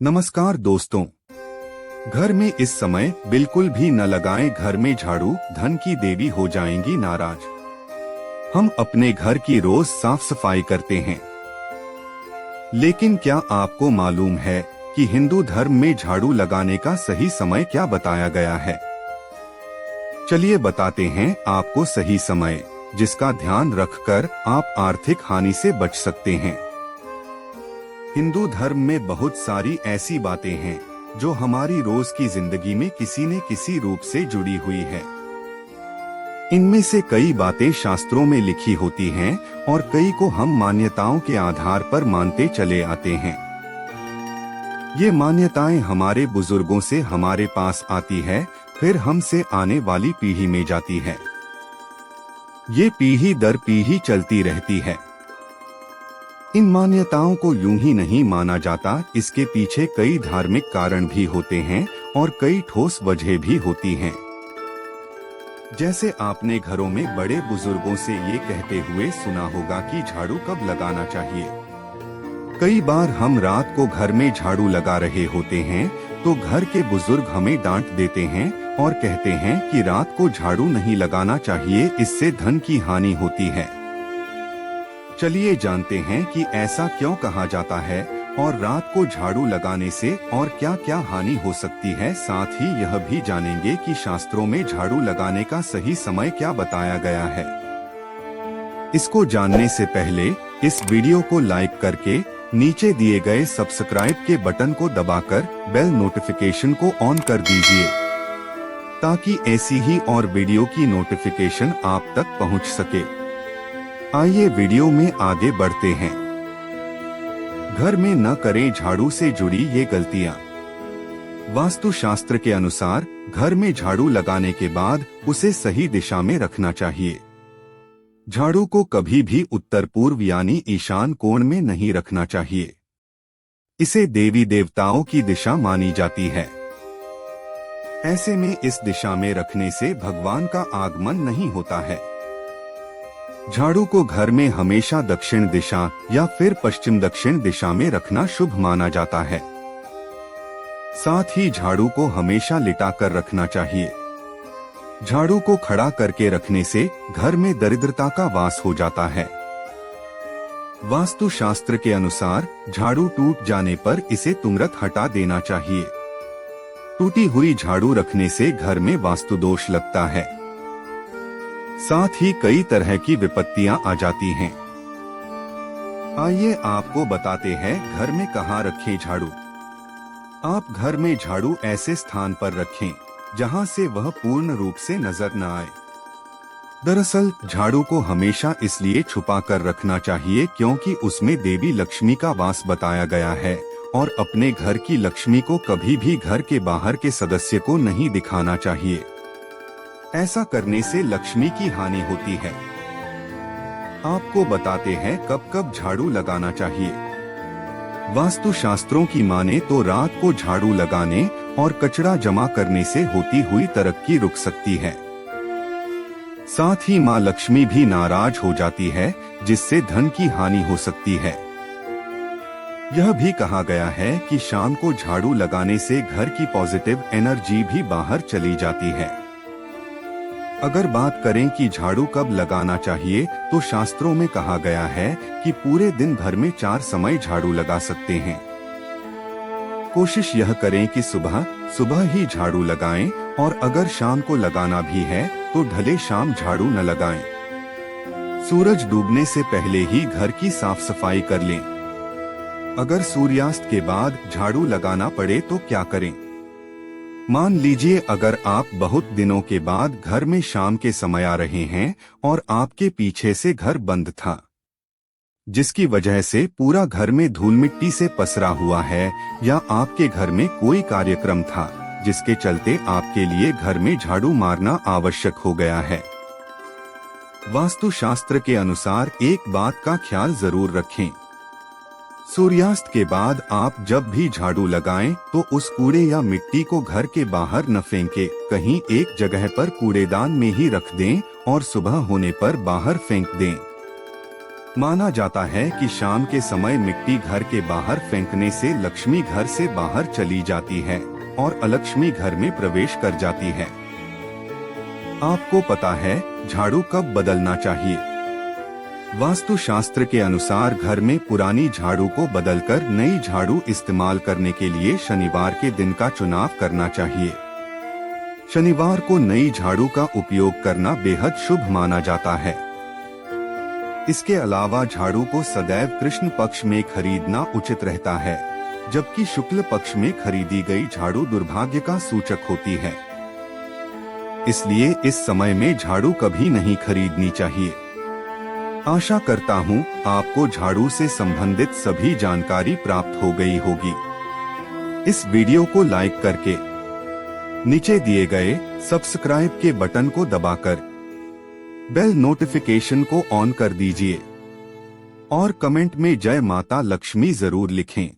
नमस्कार दोस्तों। घर में इस समय बिल्कुल भी न लगाएं घर में झाड़ू, धन की देवी हो जाएंगी नाराज। हम अपने घर की रोज साफ सफाई करते हैं, लेकिन क्या आपको मालूम है कि हिंदू धर्म में झाड़ू लगाने का सही समय क्या बताया गया है? चलिए बताते हैं आपको सही समय, जिसका ध्यान रखकर आप आर्थिक हानि से बच सकते हैं। हिंदू धर्म में बहुत सारी ऐसी बातें हैं जो हमारी रोज की जिंदगी में किसी न किसी रूप से जुड़ी हुई है। इनमें से कई बातें शास्त्रों में लिखी होती हैं और कई को हम मान्यताओं के आधार पर मानते चले आते हैं। ये मान्यताएं हमारे बुजुर्गों से हमारे पास आती है, फिर हमसे आने वाली पीढ़ी में जाती है। ये पीढ़ी दर पीढ़ी चलती रहती है। इन मान्यताओं को यूं ही नहीं माना जाता, इसके पीछे कई धार्मिक कारण भी होते हैं और कई ठोस वजह भी होती हैं। जैसे आपने घरों में बड़े बुजुर्गों से ये कहते हुए सुना होगा कि झाड़ू कब लगाना चाहिए। कई बार हम रात को घर में झाड़ू लगा रहे होते हैं तो घर के बुजुर्ग हमें डांट देते हैं और कहते हैं कि रात को झाड़ू नहीं लगाना चाहिए, इससे धन की हानि होती है। चलिए जानते हैं कि ऐसा क्यों कहा जाता है और रात को झाड़ू लगाने से और क्या क्या हानि हो सकती है। साथ ही यह भी जानेंगे कि शास्त्रों में झाड़ू लगाने का सही समय क्या बताया गया है। इसको जानने से पहले इस वीडियो को लाइक करके नीचे दिए गए सब्सक्राइब के बटन को दबाकर बेल नोटिफिकेशन को ऑन कर दीजिए, ताकि ऐसी ही और वीडियो की नोटिफिकेशन आप तक पहुंच सके। आइए वीडियो में आगे बढ़ते हैं। घर में न करें झाड़ू से जुड़ी ये गलतियां। वास्तु शास्त्र के अनुसार घर में झाड़ू लगाने के बाद उसे सही दिशा में रखना चाहिए। झाड़ू को कभी भी उत्तर पूर्व यानी ईशान कोण में नहीं रखना चाहिए। इसे देवी देवताओं की दिशा मानी जाती है। ऐसे में इस दिशा में रखने से भगवान का आगमन नहीं होता है। झाड़ू को घर में हमेशा दक्षिण दिशा या फिर पश्चिम दक्षिण दिशा में रखना शुभ माना जाता है। साथ ही झाड़ू को हमेशा लिटा कर रखना चाहिए। झाड़ू को खड़ा करके रखने से घर में दरिद्रता का वास हो जाता है। वास्तु शास्त्र के अनुसार झाड़ू टूट जाने पर इसे तुरंत हटा देना चाहिए। टूटी हुई झाड़ू रखने से घर में वास्तु दोष लगता है। साथ ही कई तरह की विपत्तियां आ जाती हैं। आइए आपको बताते हैं घर में कहाँ रखें झाड़ू। आप घर में झाड़ू ऐसे स्थान पर रखें जहां से वह पूर्ण रूप से नजर न आए। दरअसल झाड़ू को हमेशा इसलिए छुपा कर रखना चाहिए क्योंकि उसमें देवी लक्ष्मी का वास बताया गया है और अपने घर की लक्ष्मी को कभी भी घर के बाहर के सदस्य को नहीं दिखाना चाहिए। ऐसा करने से लक्ष्मी की हानि होती है। आपको बताते हैं कब कब झाड़ू लगाना चाहिए। वास्तु शास्त्रों की माने तो रात को झाड़ू लगाने और कचरा जमा करने से होती हुई तरक्की रुक सकती है। साथ ही मां लक्ष्मी भी नाराज हो जाती है, जिससे धन की हानि हो सकती है। यह भी कहा गया है कि शाम को झाड़ू लगाने से घर की पॉजिटिव एनर्जी भी बाहर चली जाती है। अगर बात करें कि झाड़ू कब लगाना चाहिए, तो शास्त्रों में कहा गया है कि पूरे दिन भर में 4 समय झाड़ू लगा सकते हैं। कोशिश यह करें कि सुबह ही झाड़ू लगाएं और अगर शाम को लगाना भी है तो ढले शाम झाड़ू न लगाएं। सूरज डूबने से पहले ही घर की साफ सफाई कर लें। अगर सूर्यास्त के बाद झाड़ू लगाना पड़े तो क्या करें? मान लीजिए अगर आप बहुत दिनों के बाद घर में शाम के समय आ रहे हैं और आपके पीछे से घर बंद था, जिसकी वजह से पूरा घर में धूल मिट्टी से पसरा हुआ है, या आपके घर में कोई कार्यक्रम था जिसके चलते आपके लिए घर में झाड़ू मारना आवश्यक हो गया है। वास्तु शास्त्र के अनुसार एक बात का ख्याल जरूर रखें। सूर्यास्त के बाद आप जब भी झाड़ू लगाएं तो उस कूड़े या मिट्टी को घर के बाहर न फेंकें, कहीं एक जगह पर कूड़ेदान में ही रख दें और सुबह होने पर बाहर फेंक दें। माना जाता है कि शाम के समय मिट्टी घर के बाहर फेंकने से लक्ष्मी घर से बाहर चली जाती है और अलक्ष्मी घर में प्रवेश कर जाती है। आपको पता है झाड़ू कब बदलना चाहिए? वास्तु शास्त्र के अनुसार घर में पुरानी झाड़ू को बदलकर नई झाड़ू इस्तेमाल करने के लिए शनिवार के दिन का चुनाव करना चाहिए। शनिवार को नई झाड़ू का उपयोग करना बेहद शुभ माना जाता है। इसके अलावा झाड़ू को सदैव कृष्ण पक्ष में खरीदना उचित रहता है, जबकि शुक्ल पक्ष में खरीदी गई झाड़ू दुर्भाग्य का सूचक होती है। इसलिए इस समय में झाड़ू कभी नहीं खरीदनी चाहिए। आशा करता हूँ आपको झाड़ू से संबंधित सभी जानकारी प्राप्त हो गई होगी। इस वीडियो को लाइक करके नीचे दिए गए सब्सक्राइब के बटन को दबाकर बेल नोटिफिकेशन को ऑन कर दीजिए और कमेंट में जय माता लक्ष्मी जरूर लिखें।